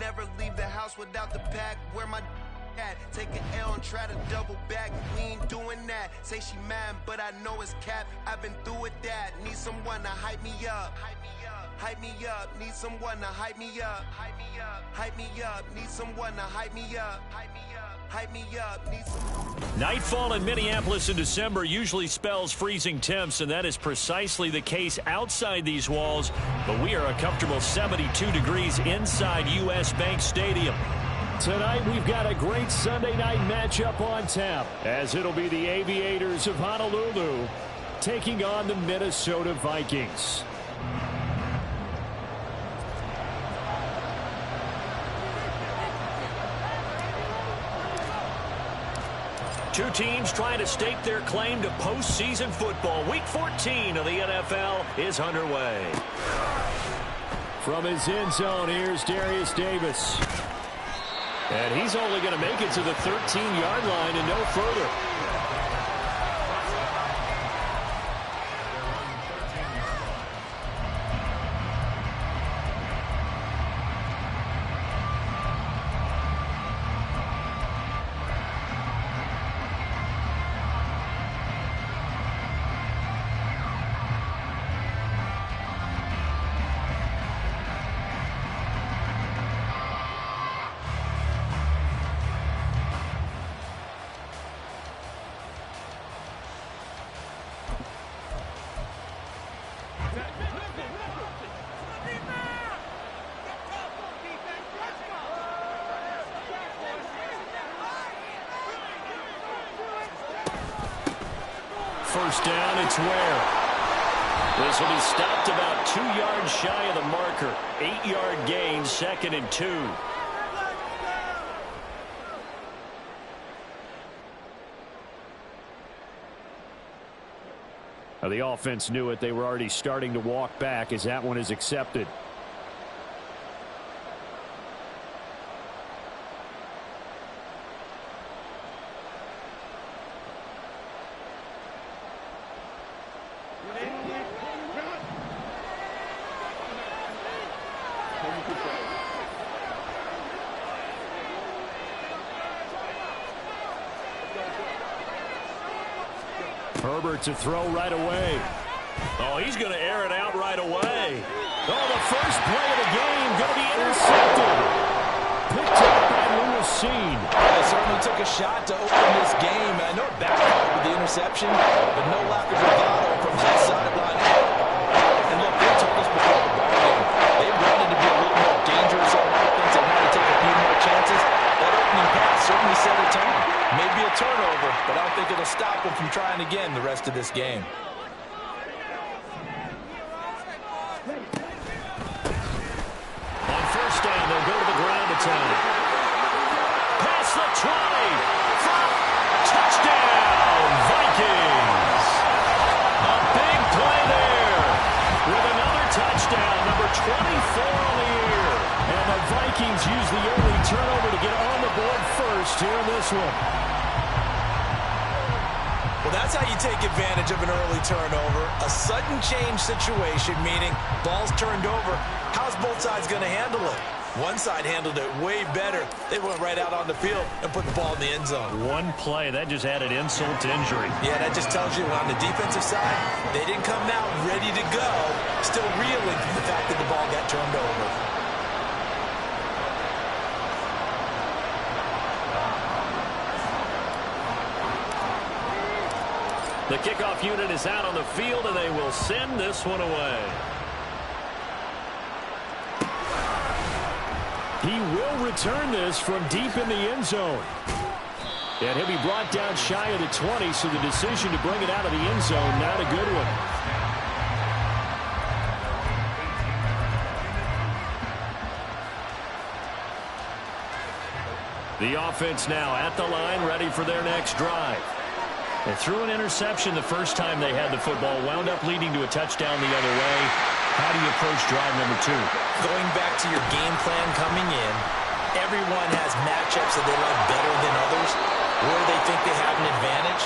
Never leave the house without the pack. Where my at? Take an L and try to double back. We ain't doing that. Say she mad, but I know it's cap. I've been through with that. Need someone to hype me up. Hype me up. Hype me up. Need someone to hype me up. Hype me up. Hype me up. Need someone to hype me up. Hype me up. Hype me up. Need some. Nightfall in Minneapolis in December usually spells freezing temps, and that is precisely the case outside these walls. But we are a comfortable 72 degrees inside U.S. Bank Stadium. Tonight, we've got a great Sunday night matchup on tap, as it'll be the Aviators of Honolulu taking on the Minnesota Vikings. Two teams trying to stake their claim to postseason football. Week 14 of the NFL is underway. From his end zone, here's Darius Davis. And he's only going to make it to the 13-yard line and no further. First down, it's Ware. This will be stopped about 2 yards shy of the marker. 8-yard gain, 2nd and 2. Now, the offense knew it. They were already starting to walk back as that one is accepted. Herbert to throw right away. Oh, he's going to air it out right away. Oh, the first play of the game going to be intercepted. Picked up by Lewis-Seen. They certainly took a shot to open this game. I know it backfired with the interception, but no lack of bravado from that sideline. And look, they told us before the ball game, they wanted to be a little more dangerous on offense and wanted to take a few more chances. That opening pass certainly set a tone. Maybe a turnover, but I don't think it'll stop them from trying again the rest of this game. On first down, they'll go to the ground attack. Pass the 20. Touchdown, Vikings. A big play there with another touchdown, number 24 on the year. And the Vikings use the early turnover to get on the board first here in this one. Well, that's how you take advantage of an early turnover. A sudden change situation, meaning ball's turned over. How's both sides going to handle it? One side handled it way better. They went right out on the field and put the ball in the end zone. One play, that just added insult to injury. Yeah, that just tells you on the defensive side, they didn't come out ready to go, still reeling from the fact that the ball got turned over. The kickoff unit is out on the field, and they will send this one away. He will return this from deep in the end zone. And he'll be brought down shy of the 20, so the decision to bring it out of the end zone, not a good one. The offense now at the line, ready for their next drive. They threw an interception the first time they had the football, wound up leading to a touchdown the other way. How do you approach drive number 2? Going back to your game plan coming in, everyone has matchups that they like better than others, where they think they have an advantage.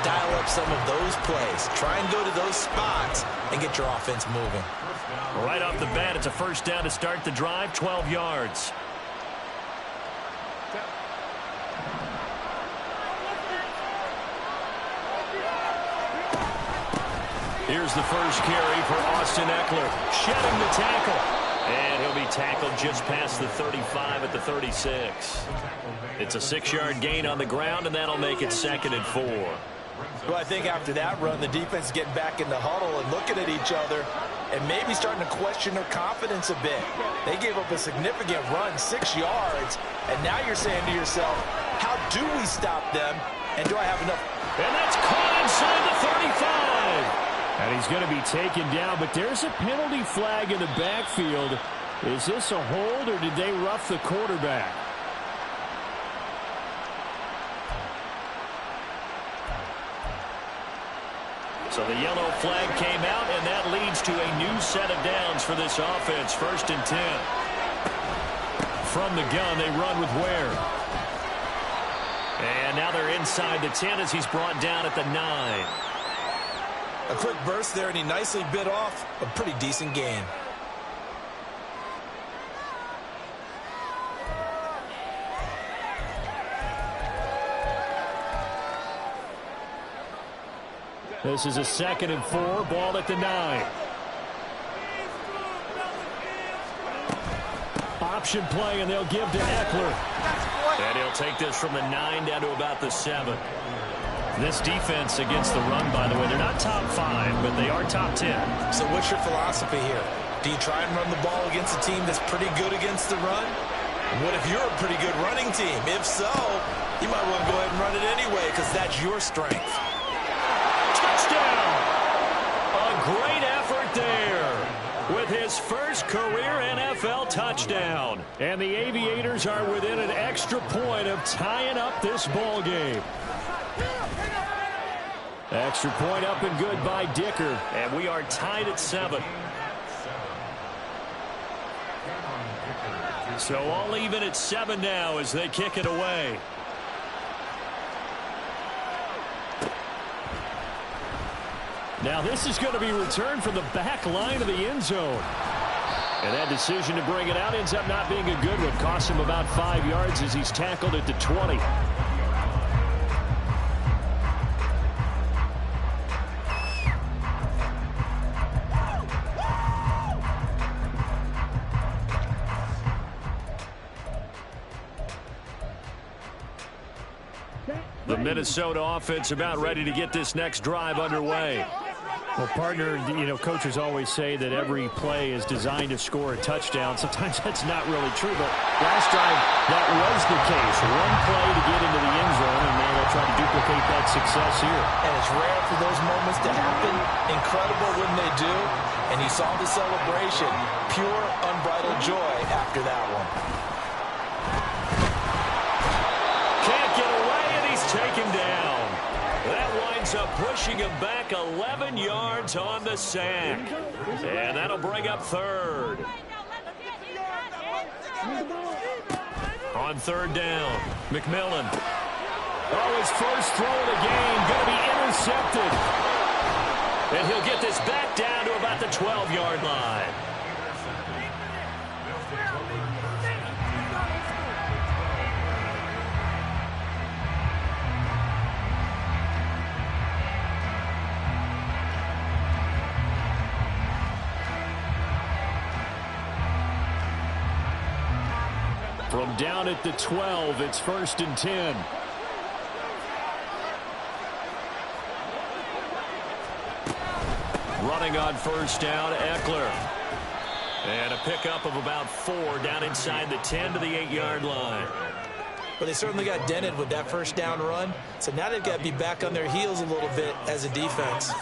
Dial up some of those plays. Try and go to those spots and get your offense moving. Right off the bat, it's a first down to start the drive, 12 yards. Here's the first carry for Austin Eckler. Shedding the tackle. And he'll be tackled just past the 35 at the 36. It's a 6-yard gain on the ground, and that'll make it 2nd and 4. Well, I think after that run, the defense getting back in the huddle and looking at each other and maybe starting to question their confidence a bit. They gave up a significant run, 6 yards, and now you're saying to yourself, how do we stop them, and do I have enough? And that's caught inside the 35. And he's going to be taken down, but there's a penalty flag in the backfield. Is this a hold, or did they rough the quarterback? So the yellow flag came out, and that leads to a new set of downs for this offense. 1st and 10. From the gun, they run with Ware. And now they're inside the 10 as he's brought down at the 9. A quick burst there, and he nicely bit off a pretty decent gain. This is a 2nd and 4, ball at the 9. Option play, and they'll give to Eckler. And he'll take this from the 9 down to about the 7. This defense against the run, by the way, they're not top 5, but they are top 10. So what's your philosophy here? Do you try and run the ball against a team that's pretty good against the run? What if you're a pretty good running team? If so, you might want to go ahead and run it anyway because that's your strength. Touchdown! A great effort there with his first career NFL touchdown. And the Aviators are within an extra point of tying up this ball game. Extra point up and good by Dicker. And we are tied at 7. So all even at 7 now as they kick it away. Now this is going to be returned from the back line of the end zone. And that decision to bring it out ends up not being a good one. Costs him about 5 yards as he's tackled at the 20. The Minnesota offense about ready to get this next drive underway. Well, partner, you know, coaches always say that every play is designed to score a touchdown. Sometimes that's not really true, but last drive, that was the case. One play to get into the end zone, and now they'll try to duplicate that success here. And it's rare for those moments to happen. Incredible when they do. And you saw the celebration. Pure, unbridled joy after that one. Can't get away, and he's taken down. That winds up pushing him back 11 yards on the sack. And that'll bring up 3rd. On 3rd down, McMillan. Oh, his first throw of the game going to be intercepted. And he'll get this back down to about the 12-yard line. From down at the 12, it's 1st and 10. Running on 1st down, Eckler. And a pickup of about 4 down inside the 10 to the 8-yard line. But they certainly got dented with that 1st down run. So now they've got to be back on their heels a little bit as a defense.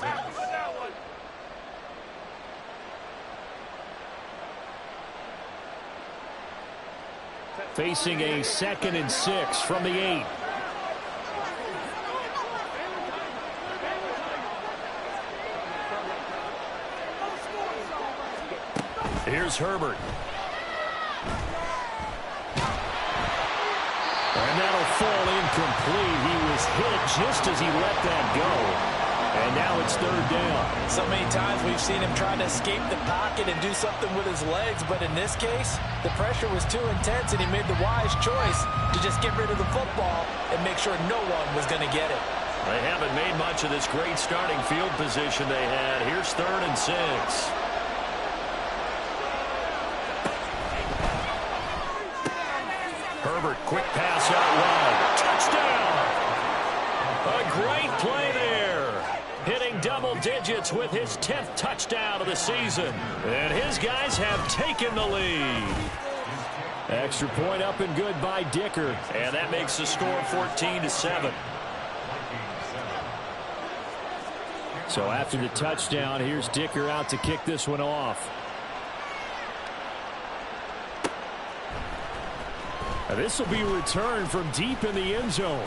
Facing a 2nd and 6 from the 8. Here's Herbert. And that'll fall incomplete. He was hit just as he let that go. And now it's 3rd down. So many times we've seen him trying to escape the pocket and do something with his legs, but in this case, the pressure was too intense and he made the wise choice to just get rid of the football and make sure no one was going to get it. They haven't made much of this great starting field position they had. Here's 3rd and 6. Herbert, quick pass out wide. Touchdown! A great play there. Hitting double digits with his 10th touchdown of the season. And his guys have taken the lead. Extra point up and good by Dicker. And that makes the score 14-7. So after the touchdown, here's Dicker out to kick this one off. Now this will be returned from deep in the end zone.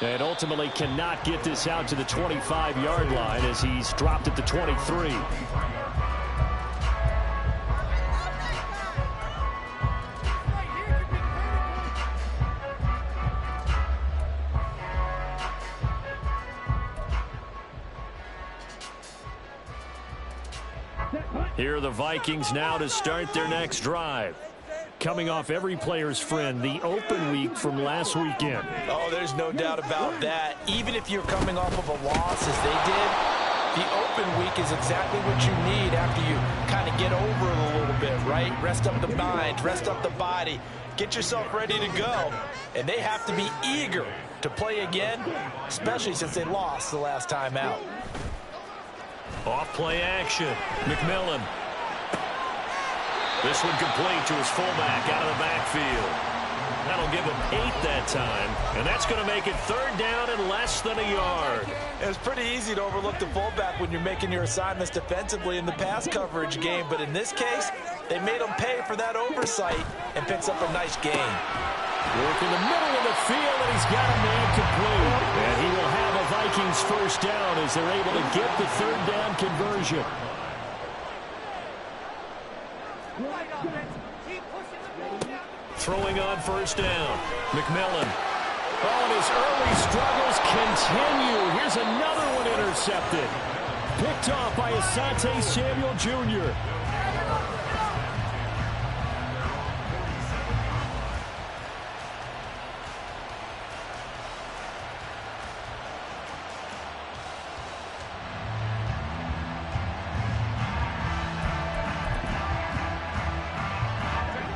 And ultimately cannot get this out to the 25-yard line as he's dropped at the 23. Here are the Vikings now to start their next drive. Coming off every player's friend, the open week from last weekend. Oh, there's no doubt about that. Even if you're coming off of a loss as they did, the open week is exactly what you need after you kind of get over it a little bit, right? Rest up the mind, rest up the body, get yourself ready to go. And they have to be eager to play again, especially since they lost the last time out. Off play action. McMillan. This one complete to his fullback out of the backfield. That'll give him 8 that time, and that's going to make it 3rd down and less than a yard. It's pretty easy to overlook the fullback when you're making your assignments defensively in the pass coverage game, but in this case, they made him pay for that oversight and picks up a nice gain. Work in the middle of the field, and he's got a man complete. And he will have a Vikings 1st down as they're able to get the 3rd down conversion. Throwing on 1st down. McMillan. Oh, and his early struggles continue. Here's another one intercepted. Picked off by Asante Samuel Jr.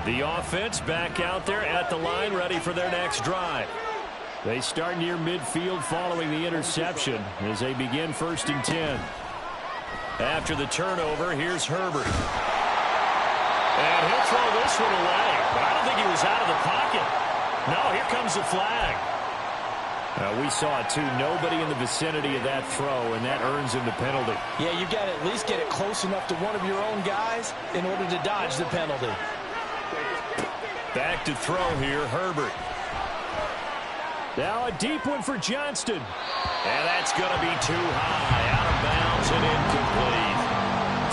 The offense back out there at the line, ready for their next drive. They start near midfield following the interception as they begin 1st and 10. After the turnover, here's Herbert. And he'll throw this one away, but I don't think he was out of the pocket. No, here comes the flag. We saw it too. Nobody in the vicinity of that throw, and that earns him the penalty. Yeah, you got to at least get it close enough to one of your own guys in order to dodge the penalty. Back to throw here, Herbert. Now a deep one for Johnston. And that's going to be too high, out of bounds and incomplete.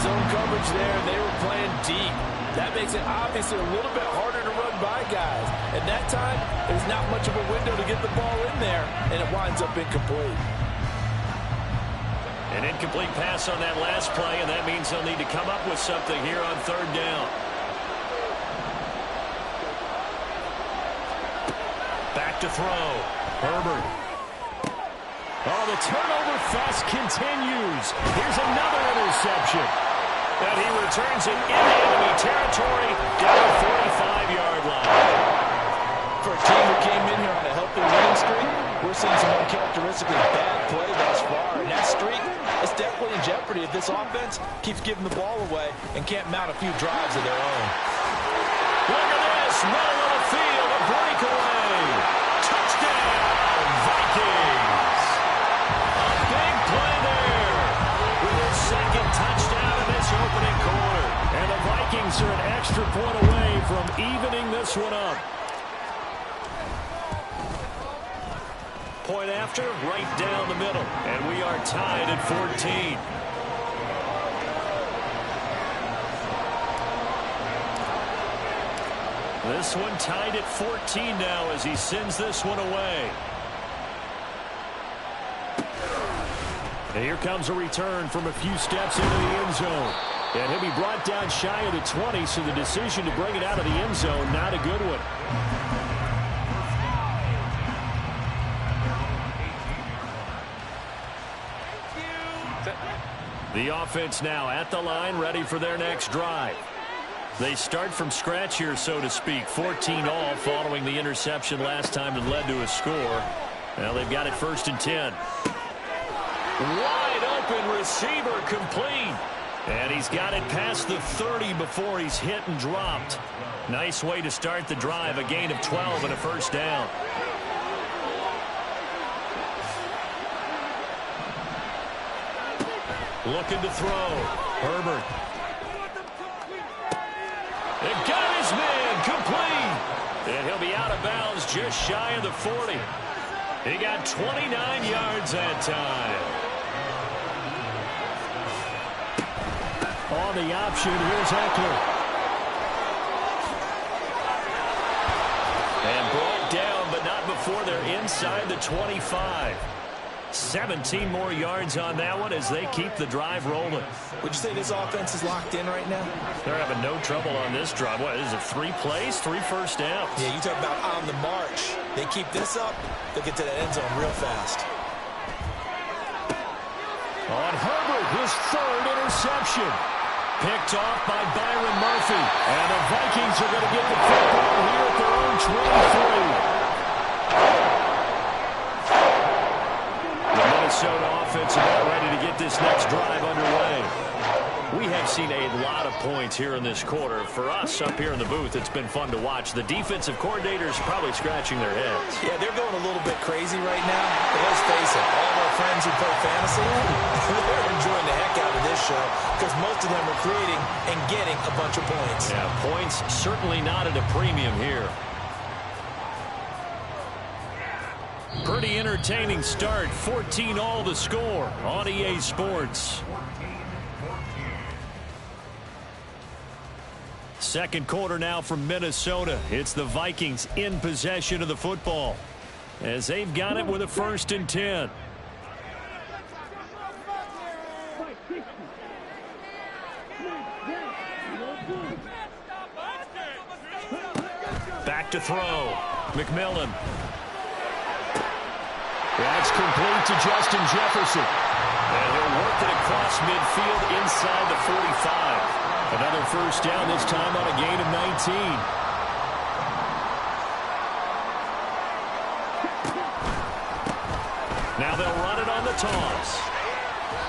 Zone coverage there, they were playing deep. That makes it obviously a little bit harder to run by guys. And that time, there's not much of a window to get the ball in there, and it winds up incomplete. An incomplete pass on that last play, and that means they'll need to come up with something here on 3rd down. Back to throw. Herbert. Oh, the turnover fest continues. Here's another interception. And he returns it into enemy territory down the 45-yard line. For a team who came in here on a healthy winning streak, we're seeing some uncharacteristically bad play thus far. And that streak is definitely in jeopardy if this offense keeps giving the ball away and can't mount a few drives of their own. Look at this. Middle of the field, a breakaway. Touchdown, Vikings. A big play there with his 2nd touchdown in this opening quarter. And the Vikings are an extra point away from evening this one up. Point after, right down the middle. And we are tied at 14. This one tied at 14 now as he sends this one away. And here comes a return from a few steps into the end zone. And he'll be brought down shy of the 20, so the decision to bring it out of the end zone, not a good one. The offense now at the line, ready for their next drive. They start from scratch here, so to speak. 14-all following the interception last time that led to a score. Well, they've got it 1st and 10. Wide open receiver complete. And he's got it past the 30 before he's hit and dropped. Nice way to start the drive. A gain of 12 and a 1st down. Looking to throw. Herbert. It got his man complete. And he'll be out of bounds just shy of the 40. He got 29 yards that time. On the option, here's Eckler. And brought down, but not before they're inside the 25. 17 more yards on that one as they keep the drive rolling. Would you say this offense is locked in right now? They're having no trouble on this drive. What is it, 3 plays, 3 first downs? Yeah, you talk about on the march. They keep this up, they'll get to the end zone real fast. On Herbert, his 3rd interception. Picked off by Byron Murphy. And the Vikings are going to get the football here at their own 23. The Minnesota offense about ready to get this next drive underway. We have seen a lot of points here in this quarter. For us up here in the booth, it's been fun to watch. The defensive coordinators probably scratching their heads. Yeah, they're going a little bit crazy right now. But let's face it, all of our friends who play fantasy, they're enjoying the heck out of this show because most of them are creating and getting a bunch of points. Yeah, points certainly not at a premium here. Pretty entertaining start. 14-all the score on EA Sports. Second quarter now from Minnesota. It's the Vikings in possession of the football as they've got it with a 1st and 10. Back to throw. McMillan. That's complete to Justin Jefferson. And he'll work it across midfield inside the 45. Another 1st down, this time on a gain of 19. Now they'll run it on the toss.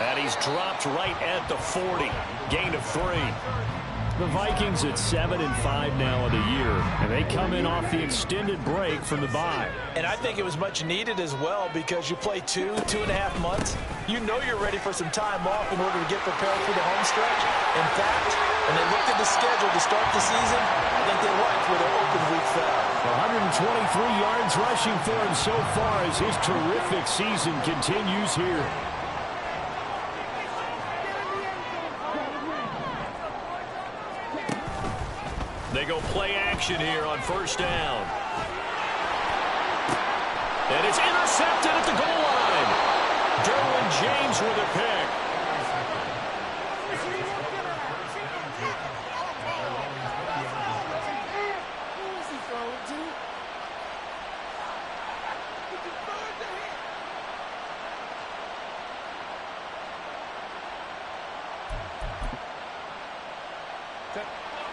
And he's dropped right at the 40. Gain of 3. The Vikings at 7-5 now of the year, and they come in off the extended break from the bye. And I think it was much needed as well because you play 2.5 months. You know you're ready for some time off in order to get prepared for the home stretch. In fact, when they looked at the schedule to start the season, I think they liked where their open week fell. 123 yards rushing for him so far as his terrific season continues here. They go play action here on 1st down. And it's intercepted at the goal line. Derwin James with a pick.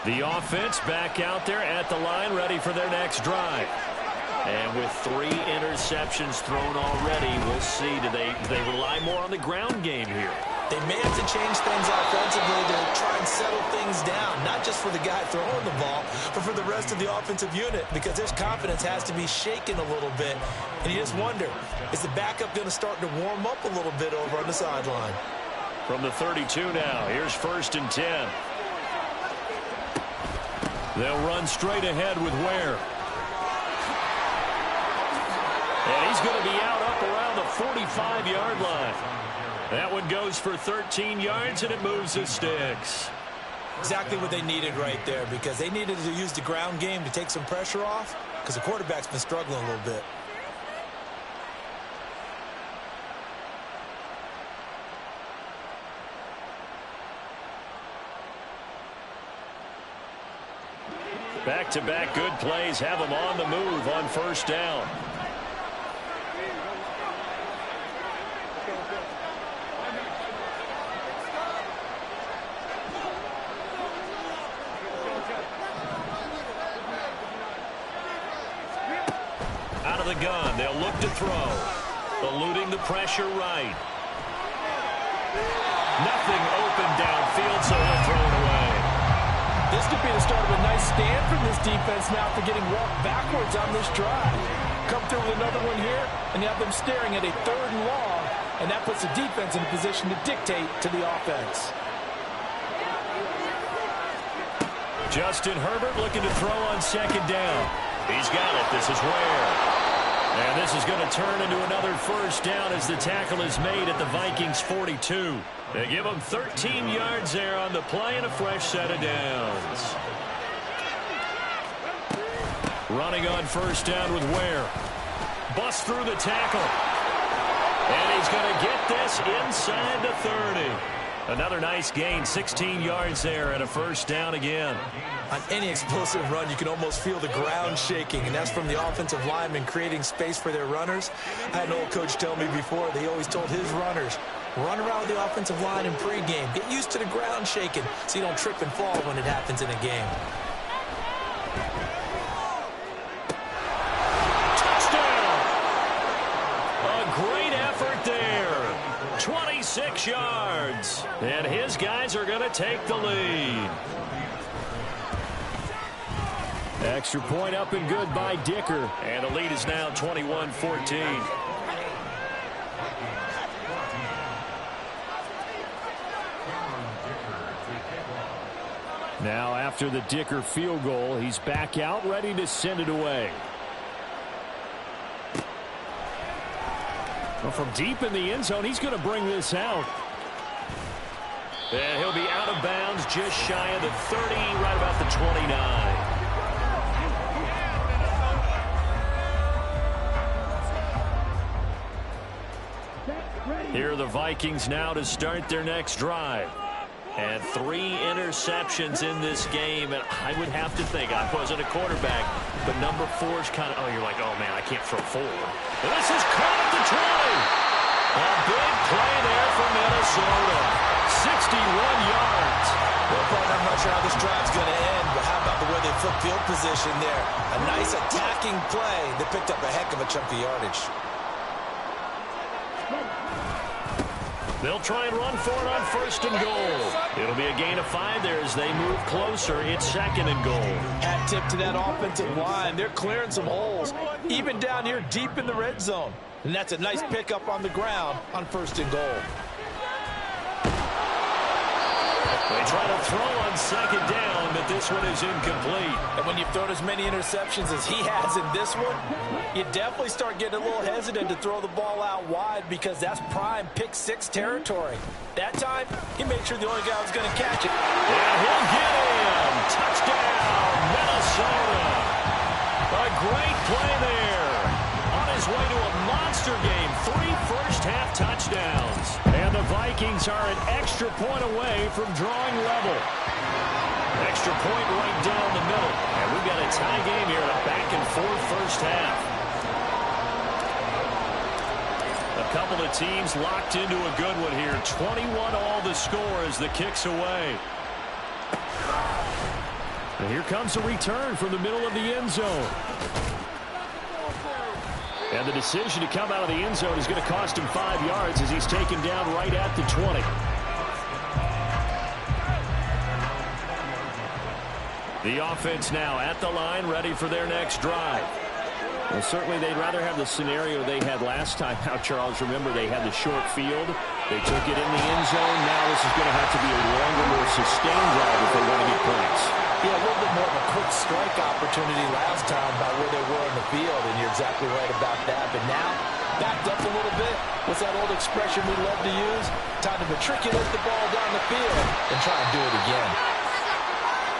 The offense back out there at the line, ready for their next drive. And with 3 interceptions thrown already, we'll see. Do they rely more on the ground game here? They may have to change things offensively to try and settle things down, not just for the guy throwing the ball, but for the rest of the offensive unit, because their confidence has to be shaken a little bit. And you just wonder, is the backup going to start to warm up a little bit over on the sideline? From the 32 now, here's 1st and 10. They'll run straight ahead with Ware. And he's going to be out up around the 45-yard line. That one goes for 13 yards, and it moves the sticks. Exactly what they needed right there, because they needed to use the ground game to take some pressure off, because the quarterback's been struggling a little bit. Back-to-back good plays have them on the move on 1st down. the gun. They'll look to throw. Eluding the pressure right. Nothing open downfield, so he'll throw it away. This could be the start of a nice stand from this defense now after getting walked backwards on this drive. Come through with another one here, and you have them staring at a 3rd and long, and that puts the defense in a position to dictate to the offense. Justin Herbert looking to throw on 2nd down. He's got it. This is Ware. And this is going to turn into another 1st down as the tackle is made at the Vikings 42. They give them 13 yards there on the play and a fresh set of downs. Running on 1st down with Ware. Bust through the tackle. And he's going to get this inside the 30. Another nice gain, 16 yards there and a 1st down again. On any explosive run, you can almost feel the ground shaking, and that's from the offensive linemen creating space for their runners. I had an old coach tell me before, they always told his runners, run around with the offensive line in pregame. Get used to the ground shaking so you don't trip and fall when it happens in a game. Touchdown! A great effort there. 26 yards. And his guys are going to take the lead. Extra point up and good by Dicker. And the lead is now 21-14. Now after the Dicker field goal, he's back out ready to send it away. Well, from deep in the end zone, he's going to bring this out. And he'll be out of bounds just shy of the 30, right about the 29. Here are the Vikings now to start their next drive. And 3 interceptions in this game. And I would have to think, I wasn't a quarterback, but number 4 is kind of, oh, you're like, oh, man, I can't throw 4. And this is caught at the 20. A big play there for Minnesota. 61 yards. Well, partner, I'm not sure how this drive's going to end, but how about the way they flip field position there? A nice attacking play. They picked up a heck of a chunk of yardage. They'll try and run for it on 1st and goal. It'll be a gain of 5 there as they move closer. It's 2nd and goal. Hat tip to that offensive line. They're clearing some holes, even down here deep in the red zone. And that's a nice pickup on the ground on 1st and goal. They try to throw on 2nd down, but this one is incomplete. And when you've thrown as many interceptions as he has in this one, you definitely start getting a little hesitant to throw the ball out wide because that's prime pick 6 territory. That time, he made sure the only guy was going to catch it. Yeah, he'll get him. Touchdown, Minnesota. A great play there. On his way to a monster game. 3 first-half touchdowns. And the Vikings are an extra point away from drawing level. Extra point right down the middle. And we've got a tie game here in a back-and-forth first half. A couple of teams locked into a good one here. 21 all the score as the kick's away. And here comes a return from the middle of the end zone. And the decision to come out of the end zone is going to cost him 5 yards as he's taken down right at the 20. The offense now at the line, ready for their next drive. Well, certainly they'd rather have the scenario they had last time out, Charles. Remember, they had the short field. They took it in the end zone. Now this is going to have to be a longer, more sustained drive if they want to get points. Yeah, a little bit more of a quick strike opportunity last time by where they were in the field, and you're exactly right about that. But now, backed up a little bit. What's that old expression we love to use? Time to matriculate the ball down the field and try and do it again.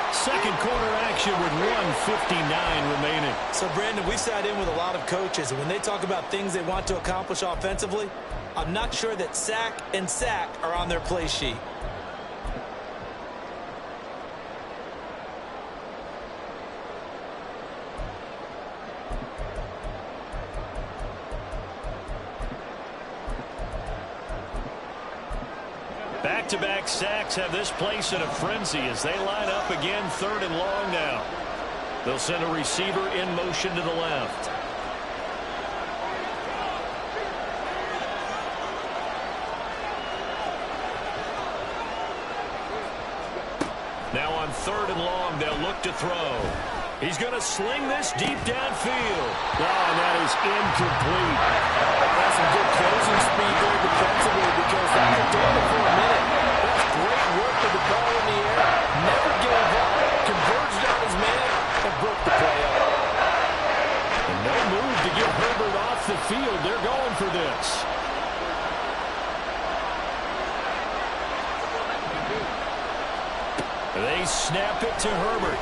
Second quarter action with 1:59 remaining. So, Brandon, we sat in with a lot of coaches, and when they talk about things they want to accomplish offensively, I'm not sure that sack and sack are on their play sheet. Back-to-back sacks have this place in a frenzy as they line up again 3rd and long now. They'll send a receiver in motion to the left. Now on 3rd and long, they'll look to throw. He's going to sling this deep downfield. Oh, and that is incomplete. That's some good closing speed there defensively because that could do it for a minute. That's great work with the ball in the air. Never gave up. Converged on his man and broke the play up. And no move to get Herbert off the field. They're going for this. They snap it to Herbert.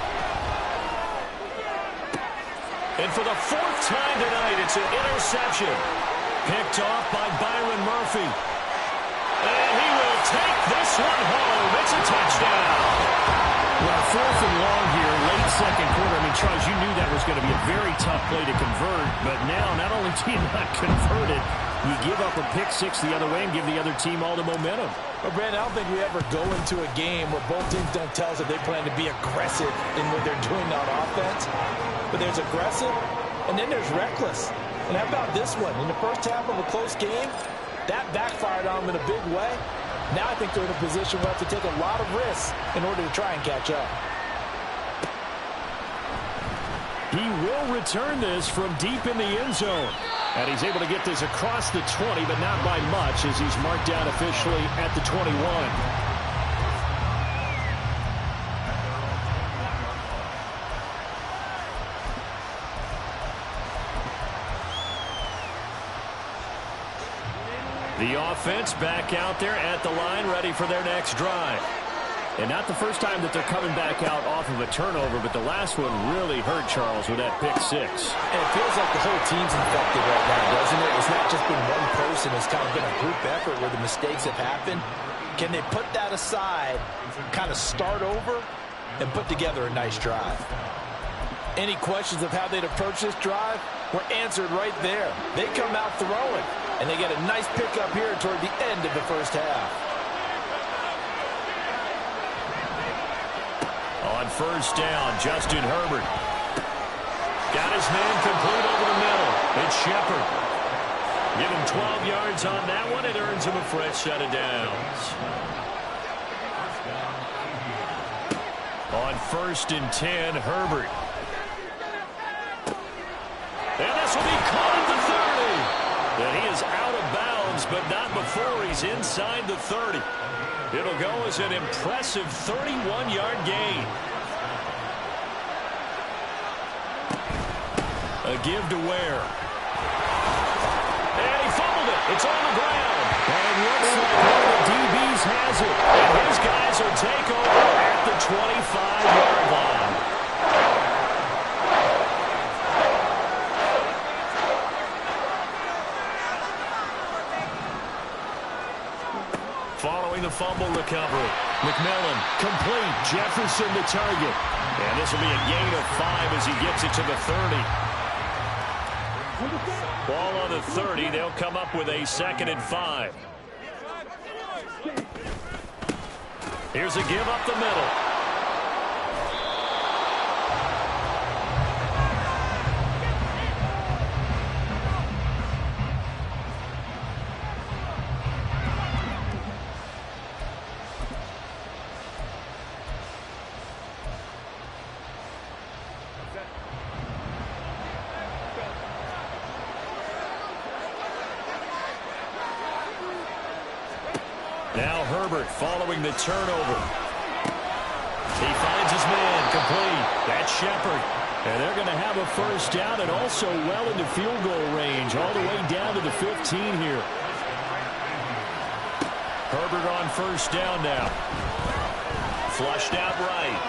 And for the 4th time tonight, it's an interception. Picked off by Byron Murphy. And he will take this one home. It's a touchdown. Well, 4th and long here, late second quarter. I mean, Charles, you knew that was going to be a very tough play to convert. But now, not only do you not convert it, you give up a pick six the other way and give the other team all the momentum. But, Brandon, I don't think we ever go into a game where both teams don't tell us that they plan to be aggressive in what they're doing on offense. But there's aggressive, and then there's reckless. And how about this one? In the first half of a close game, that backfired on them in a big way. Now I think they're in a position where they have to take a lot of risks in order to try and catch up. He will return this from deep in the end zone. And he's able to get this across the 20, but not by much as he's marked down officially at the 21. The offense back out there at the line, ready for their next drive. And not the first time that they're coming back out off of a turnover, but the last one really hurt Charles with that pick six. And it feels like the whole team's infected right now, doesn't it? It's not just been one person. It's kind of been a group effort where the mistakes have happened. Can they put that aside, kind of start over, and put together a nice drive? Any questions of how they'd approach this drive were answered right there. They come out throwing, and they get a nice pickup here toward the end of the first half. On 1st down, Justin Herbert. Got his man complete over the middle. It's Shepard. Give him 12 yards on that one. It earns him a fresh set of downs. On 1st and 10, Herbert. And this will be caught at the 30. And he is out of bounds, but not before he's inside the 30. It'll go as an impressive 31-yard gain. A give to Ware. And he fumbled it. It's on the ground. And it looks like one of the DBs has it. And his guys will take over at the 25-yard line. Following the fumble recovery, McMillan complete. Jefferson the target. And this will be a gain of 5 as he gets it to the 30. Ball on the 30. They'll come up with a 2nd and 5. Here's a give up the middle. Now Herbert following the turnover. He finds his man complete. That's Shepard. And they're going to have a 1st down and also well into field goal range, all the way down to the 15 here. Herbert on 1st down now. Flushed out right.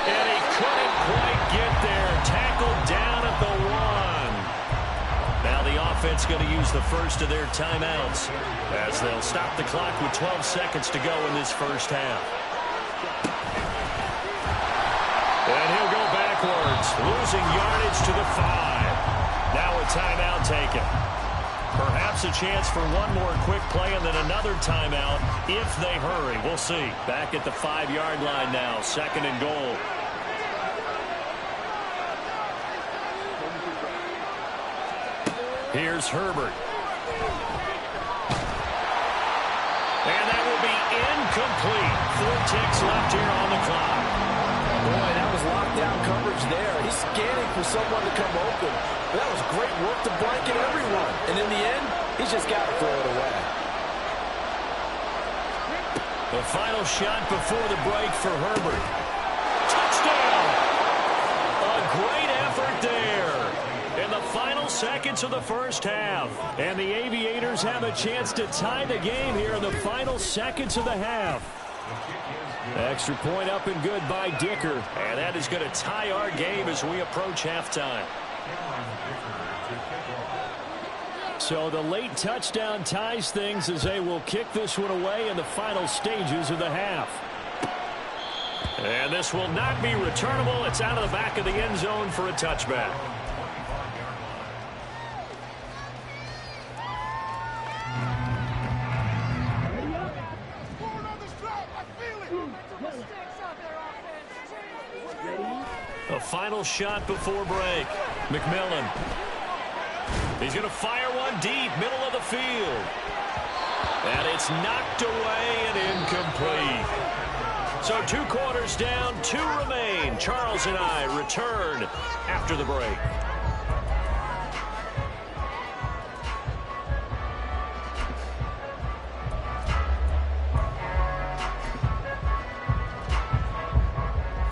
And he couldn't quite get there. Tackled down at the 1. Now the offense going to use the first of their timeouts as they'll stop the clock with 12 seconds to go in this first half. And he'll go backwards, losing yardage to the 5. Now a timeout taken. Perhaps a chance for one more quick play and then another timeout if they hurry. We'll see. Back at the 5-yard line now, 2nd and goal. Here's Herbert. And that will be incomplete. ticks left here on the clock. Boy, that was lockdown coverage there. He's scanning for someone to come open. But that was great work to blanket everyone. And in the end, he's just got to throw it away. The final shot before the break for Herbert. Touchdown! A great effort there in the final seconds of the first half. And the Aviators have a chance to tie the game here in the final seconds of the half. Extra point up and good by Dicker. And that is going to tie our game as we approach halftime. So the late touchdown ties things as they will kick this one away in the final stages of the half. And this will not be returnable. It's out of the back of the end zone for a touchback. A final shot before break. McMillan. He's going to fire one deep, middle of the field. And it's knocked away and incomplete. So 2 quarters down, 2 remain. Charles and I return after the break.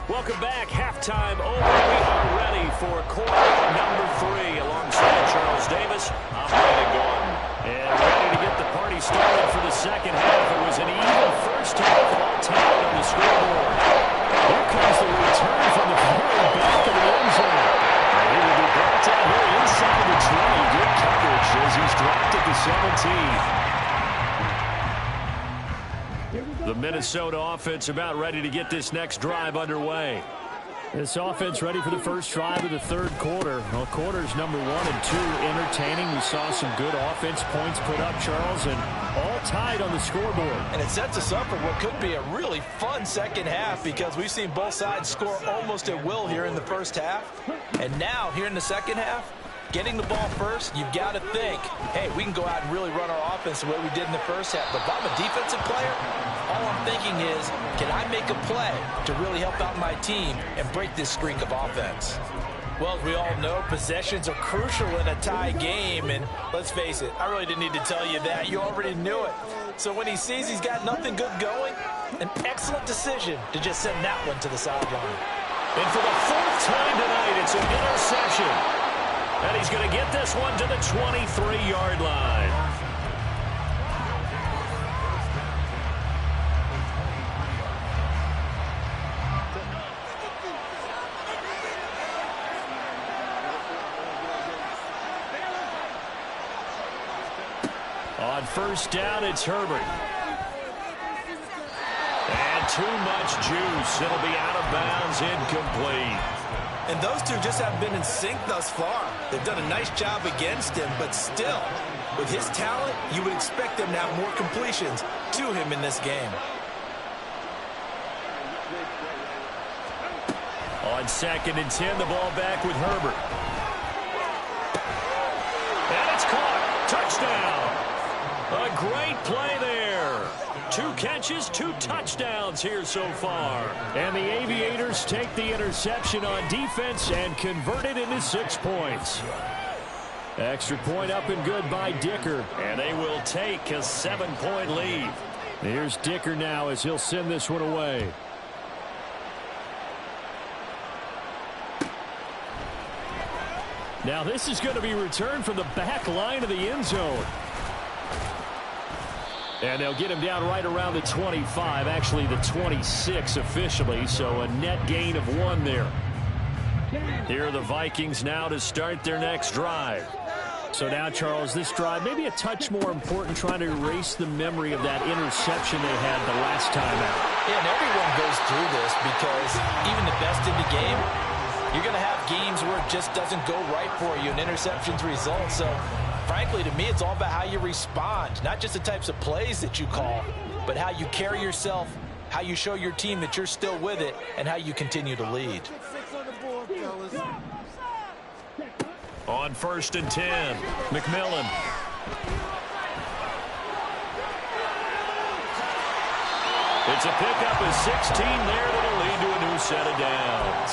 Welcome back. Halftime over. We are ready for quarter number 3. Alongside Charles Davis, I'm Brandon Gordon. And ready to get the party started for the second half. It was an even first half, all tied on the scoreboard. Here comes the return from the very back of the end zone. And he will be brought down here inside the 20. Good coverage as he's dropped at the 17. The Minnesota offense about ready to get this next drive underway. This offense ready for the first drive of the third quarter. Well, quarters number 1 and 2 entertaining. We saw some good offense points put up, Charles, and all tied on the scoreboard. And it sets us up for what could be a really fun second half because we've seen both sides score almost at will here in the first half. And now, here in the second half, getting the ball first, you've got to think, hey, we can go out and really run our offense the way we did in the first half. But if I'm a defensive player, all I'm thinking is, can I make a play to really help out my team and break this streak of offense? Well, as we all know, possessions are crucial in a tie game. And let's face it, I really didn't need to tell you that. You already knew it. So when he sees he's got nothing good going, an excellent decision to just send that one to the sideline. And for the 4th time tonight, it's an interception. And he's going to get this one to the 23-yard line. On first down, it's Herbert. And too much juice. It'll be out of bounds, incomplete. And those two just haven't been in sync thus far. They've done a nice job against him, but still, with his talent, you would expect them to have more completions to him in this game. On 2nd and 10, the ball back with Herbert. And it's caught. Touchdown. A great play there. 2 catches, 2 touchdowns here so far. And the Aviators take the interception on defense and convert it into 6 points. Extra point up and good by Dicker. And they will take a 7-point lead. Here's Dicker now as he'll send this one away. Now this is going to be returned from the back line of the end zone. And they'll get him down right around the 25, actually the 26 officially, so a net gain of 1 there. Here are the Vikings now to start their next drive. So now, Charles, this drive maybe a touch more important, trying to erase the memory of that interception they had the last time out. Yeah, and everyone goes through this because even the best in the game, you're going to have games where it just doesn't go right for you, and interceptions result. So frankly, to me, it's all about how you respond, not just the types of plays that you call, but how you carry yourself, how you show your team that you're still with it, and how you continue to lead. On 1st and 10, McMillan. It's a pickup of 16 there that'll lead to a new set of downs.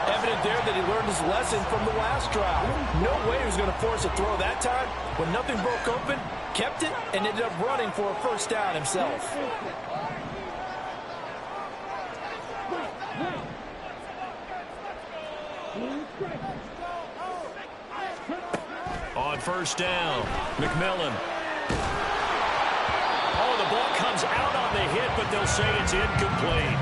Evident there that he learned his lesson from the last drive. No way he was going to force a throw that time. When nothing broke open, kept it, and ended up running for a first down himself. On first down, McMillan. Oh, the ball comes out on the hit, but they'll say it's incomplete.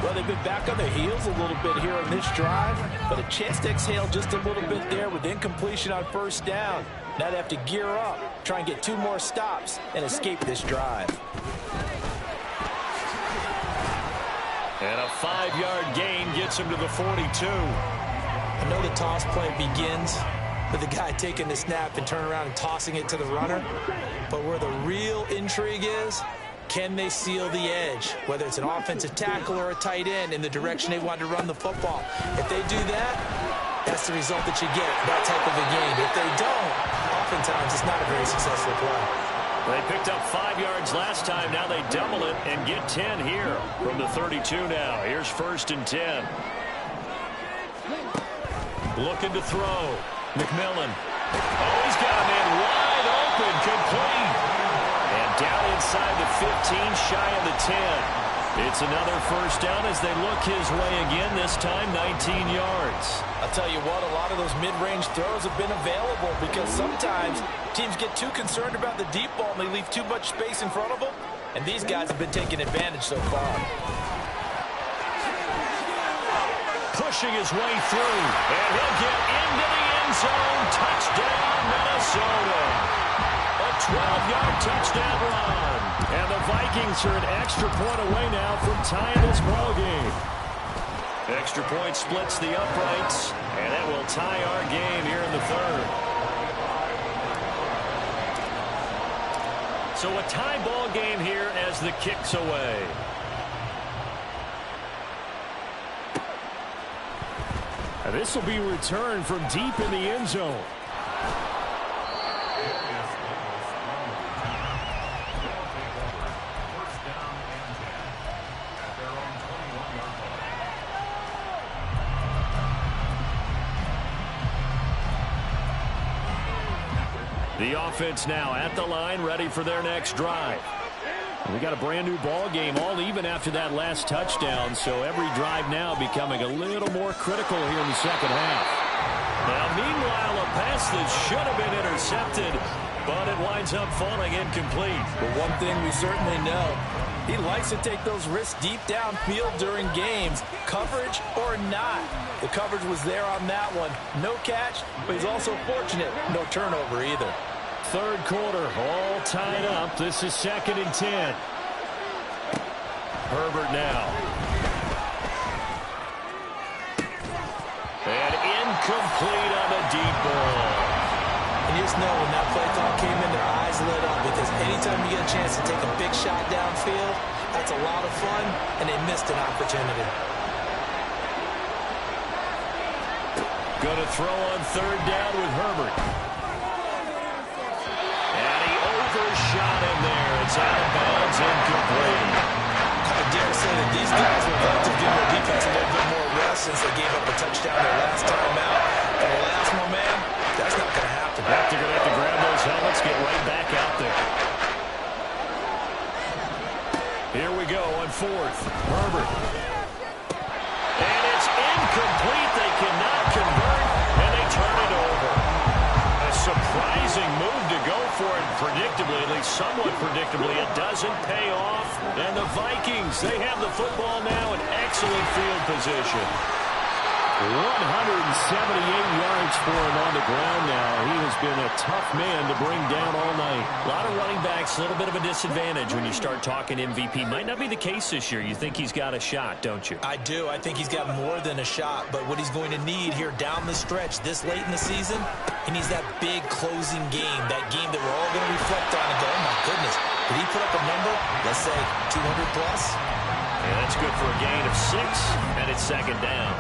Well, they've been back on their heels a little bit here in this drive, but a chance to exhale just a little bit there with incompletion on first down. Now they have to gear up, try and get 2 more stops, and escape this drive. And a 5-yard gain gets him to the 42. I know the toss play begins with the guy taking the snap and turning around and tossing it to the runner, but where the real intrigue is, can they seal the edge, whether it's an offensive tackle or a tight end, in the direction they want to run the football? If they do that, that's the result that you get, that type of a game. If they don't, oftentimes it's not a very successful play. They picked up 5 yards last time. Now they double it and get 10 here from the 32 now. Here's first and 10. Looking to throw. McMillan. Oh, he's got a man wide open, complete. And down inside the 15, shy of the 10. It's another first down as they look his way again, this time 19 yards. I'll tell you what, a lot of those mid-range throws have been available because sometimes teams get too concerned about the deep ball and they leave too much space in front of them, and these guys have been taking advantage so far. Pushing his way through, and he'll get into the end zone. Touchdown, Minnesota. A 12-yard touchdown run. And the Vikings are an extra point away now from tying this ballgame. Extra point splits the uprights, and that will tie our game here in the third. So a tie ball game here as the kick's away. And this will be returned from deep in the end zone. The offense now at the line, ready for their next drive. We got a brand new ball game, all even after that last touchdown, so every drive now becoming a little more critical here in the second half. Now, meanwhile, a pass that should have been intercepted, but it winds up falling incomplete. But one thing we certainly know, he likes to take those risks deep downfield during games, coverage or not. The coverage was there on that one. No catch, but he's also fortunate. No turnover either. Third quarter, all tied up. This is 2nd and 10. Herbert now. And incomplete on the deep ball. And you just know when that play call came in, their eyes lit up, because anytime you get a chance to take a big shot downfield, that's a lot of fun, and they missed an opportunity. Going to throw on third down with Herbert. And he overshot him there. It's out of bounds, incomplete. I dare say that these guys would like to give their defense a little bit more rest since they gave up a touchdown their last time out. And the last one, man, that's not going to happen. They're going to have to grab those helmets, get right back out there. Here we go on fourth. Herbert. And it's incomplete. They cannot convert, and they turn it over. A surprising move to go for it, predictably, at least somewhat predictably. It doesn't pay off, and the Vikings, they have the football now in excellent field position. 178 yards for him on the ground now. He has been a tough man to bring down all night. A lot of running backs, a little bit of a disadvantage when you start talking MVP. Might not be the case this year. You think he's got a shot, don't you? I do. I think he's got more than a shot. But what he's going to need here down the stretch this late in the season, he needs that big closing game, that game that we're all going to reflect on and go, oh, my goodness, did he put up a number, let's say 200 plus? Yeah, that's good for a gain of 6, and it's second down.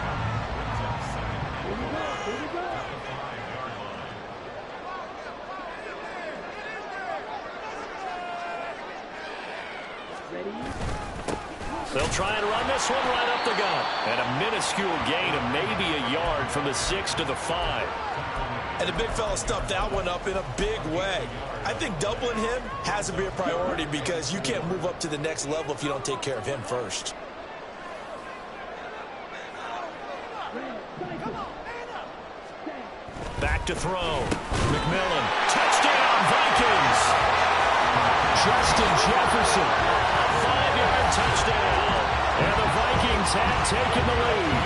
They'll try and run this one right up the gut. And a minuscule gain of maybe a yard from the 6 to the 5. And the big fella stuffed that one up in a big way. I think doubling him has to be a priority because you can't move up to the next level if you don't take care of him first. Back to throw. McMillan. Touchdown, Vikings. Justin Jefferson. A 5-yard touchdown. And the Vikings have taken the lead.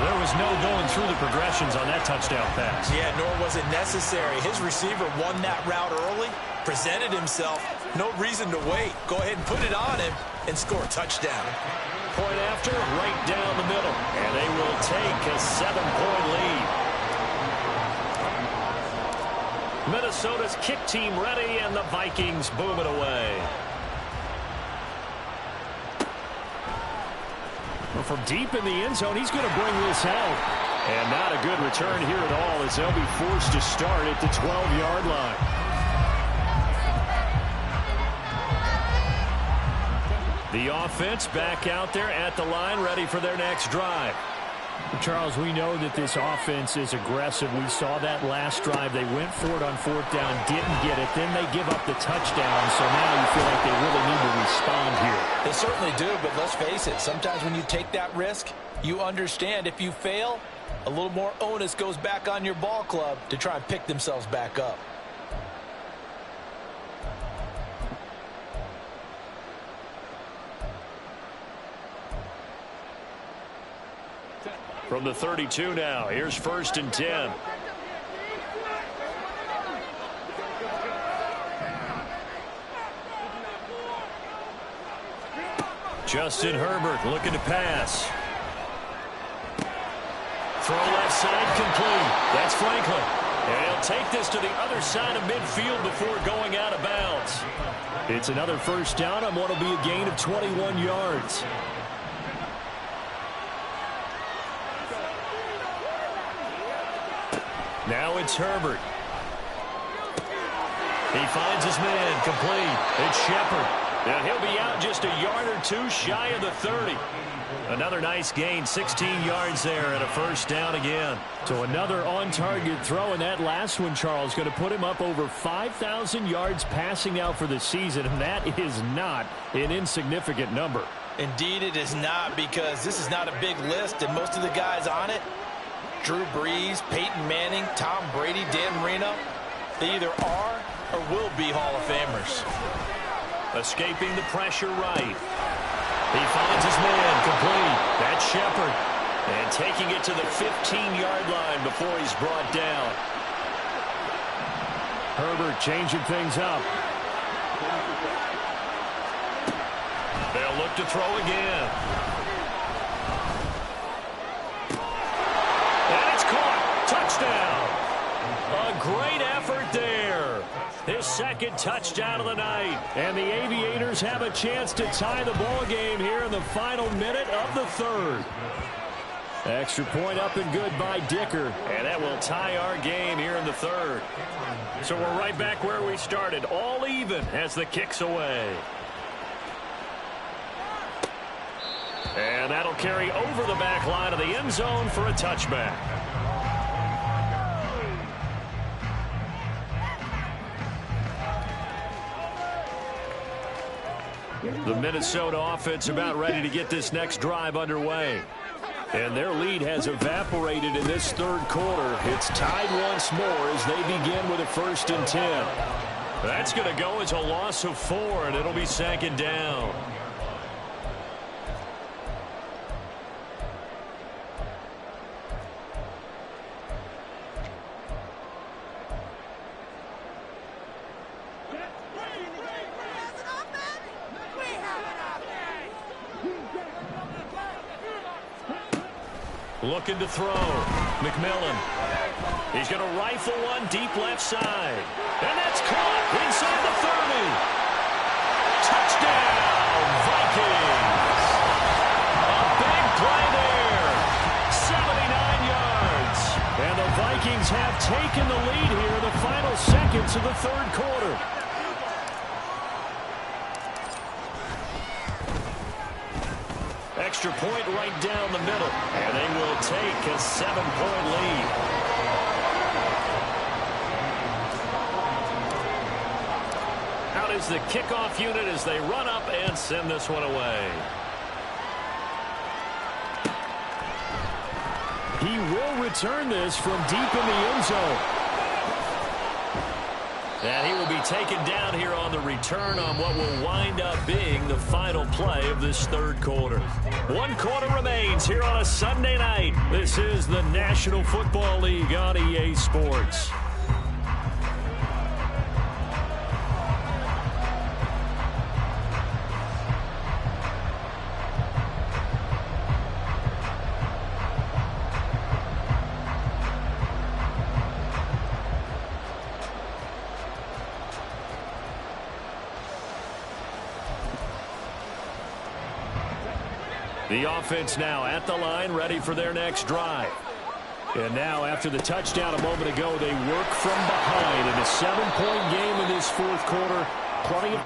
There was no going through the progressions on that touchdown pass. Yeah, nor was it necessary. His receiver won that route early, presented himself. No reason to wait. Go ahead and put it on him and score a touchdown. Point after, right down the middle. And they will take a 7-point lead. Minnesota's kick team ready, and the Vikings boom it away. Well, from deep in the end zone, he's going to bring this out. And not a good return here at all as they'll be forced to start at the 12-yard line. The offense back out there at the line, ready for their next drive. Charles, we know that this offense is aggressive. We saw that last drive. They went for it on 4th down, didn't get it. Then they give up the touchdown, so now you feel like they really need to respond here. They certainly do, but let's face it. Sometimes when you take that risk, you understand if you fail, a little more onus goes back on your ball club to try and pick themselves back up. From the 32 now, here's 1st and 10. Justin Herbert looking to pass. Throw left side complete. That's Franklin. And he'll take this to the other side of midfield before going out of bounds. It's another 1st down on what will be a gain of 21 yards. Now it's Herbert. He finds his man complete. It's Shepard. And he'll be out just a yard or two shy of the 30. Another nice gain, 16 yards there and a 1st down again. So another on-target throw, and that last one, Charles, going to put him up over 5,000 yards passing out for the season, and that is not an insignificant number. Indeed it is not, because this is not a big list, and most of the guys on it, Drew Brees, Peyton Manning, Tom Brady, Dan Marino, they either are or will be Hall of Famers. Escaping the pressure right. He finds his man complete. That's Shepard. And taking it to the 15-yard line before he's brought down. Herbert changing things up. They'll look to throw again. And it's caught. Touchdown. A great effort there. His 2nd touchdown of the night. And the Aviators have a chance to tie the ball game here in the final minute of the 3rd. Extra point up and good by Dicker. And that will tie our game here in the 3rd. So we're right back where we started. All even as the kick's away. And that'll carry over the back line of the end zone for a touchback. The Minnesota offense about ready to get this next drive underway. And their lead has evaporated in this 3rd quarter. It's tied once more as they begin with a 1st and 10. That's going to go as a loss of 4, and it'll be 2nd down. Looking to throw. McMillan. He's going to rifle one deep left side. And that's caught inside the 30. Touchdown, Vikings. A big play there. 79 yards. And the Vikings have taken the lead here in the final seconds of the 3rd quarter. extra point right down the middle. And they will take a 7-point lead. Out is the kickoff unit as they run up and send this one away. He will return this from deep in the end zone. And he will be taken down here on the return on what will wind up being the final play of this third quarter. 1 quarter remains here on a Sunday night. This is the National Football League on EA Sports. The offense now at the line, ready for their next drive. And now, after the touchdown a moment ago, they work from behind in a 7-point game in this fourth quarter. Plenty of